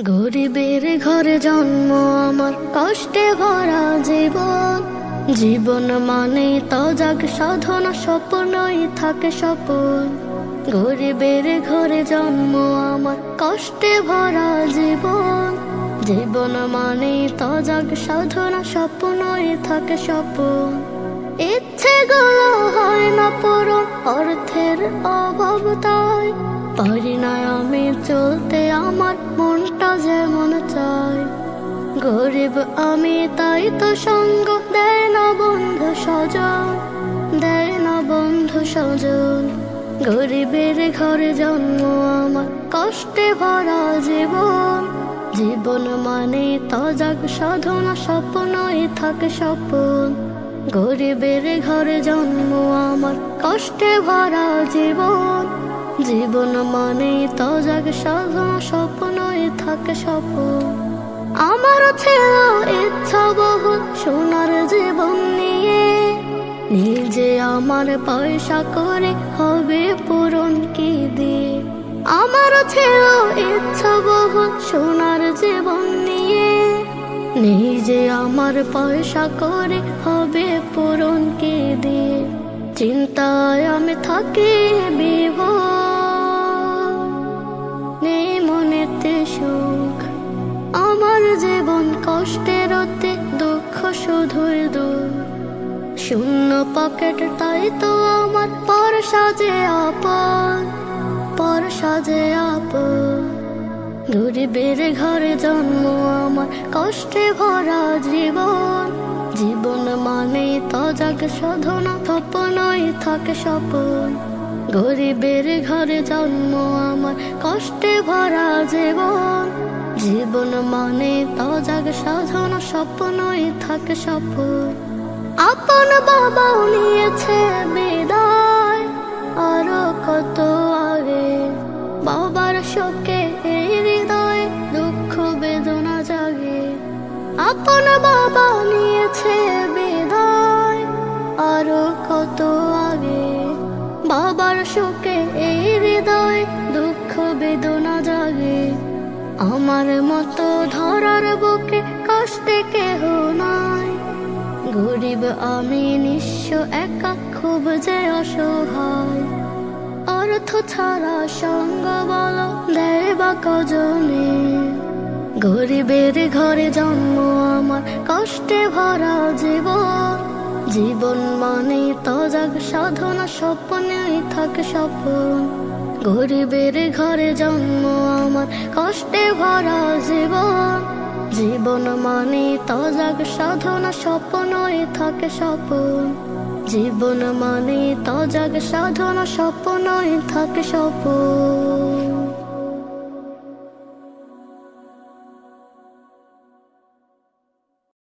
গরিবের ঘরে জন্ম আমার, কষ্টে ভরা জীবন। জীবন মানে তজাগ সাধনা, স্বপ্নই থাকে স্বপন। গরিবের ঘরে জন্ম আমার, কষ্টে ভরা জীবন। জীবন মানে তজাগ সাধনা, স্বপ্নই থাকে স্বপন। ইচ্ছেগুলো হয় না পূরণ, অর্থের অভাব তাই পারি না আমি চলতে, আমার মনটা যেমন চায়। গরিব আমি তাই তো সঙ্গ দেয় না বন্ধু স্বজন, দেয় না বন্ধু স্বজন। গরিবের ঘরে জন্ম আমার, কষ্টে ভরা জীবন। জীবন মানে তজাগ সাধনা, স্বপ্নই থাকে স্বপন। গরিবের ঘরে জন্ম আমার, কষ্টে ভরা জীবন। জীবন মানে তজাগ সাধনা, স্বপ্নই থাকে স্বপন। আমার ছিল ইচ্ছা বহু সোনার জীবন নিয়ে, নিজে আমার পয়সা করে হবে পূরণ কি দিয়ে। আমার ছিল ইচ্ছা বহু সোনার জীবন নিয়ে, নিজে আমার পয়সা করে হবে পূরণ কি দিয়ে। চিন্তায় আমি থাকি বিভোর, নেই মনেতে সুখ। আমার জীবন কষ্টের অতে, দুঃখ শুধুই দূর। শূন্য পকেট তাই তো আমার, পর সাজে আপন, পর সাজে আপন। গরিবের ঘরে জন্ম আমার, কষ্টে ভরা জীবন। জীবন মানে তজাগ সাধনা, স্বপ্নই থাকে স্বপন। গরিবের ঘরে জন্ম আমার, কষ্টে ভরা জীবন। জীবন মানে তজাগ সাধনা, স্বপ্নই থাকে স্বপন। আপন বাবাও নিয়েছে বিদায়, আরো কত আগে। বাবার শোকে এই হৃদয়, দুঃখ বেদনা জাগে। আপন বাবা নিয়েছে বিদায়, আরো কত আগে। বাবার শোকে এই হৃদয়, দুঃখ বেদনা জাগে। আমার মতো ধরার বুকে কষ্টে কেহ নাই। গরিব আমি নিঃস্ব একা, খুব যে অসহায়। অর্থ ছাড়া সঙ্গ বলো দেয় বা কজনে। গরিবের ঘরে জন্ম আমার, কষ্টে ভরা জীবন। জীবন মানে তজাগ সাধনা, স্বপ্নই থাকে স্বপন। গরিবের ঘরে জন্ম আমার, কষ্টে ভরা জীবন। জীবন মানে তজাগ সাধনা, স্বপ্নই থাকে স্বপন। জীবন মানে তজাগ সাধনা, স্বপ্নই থাকে স্বপন।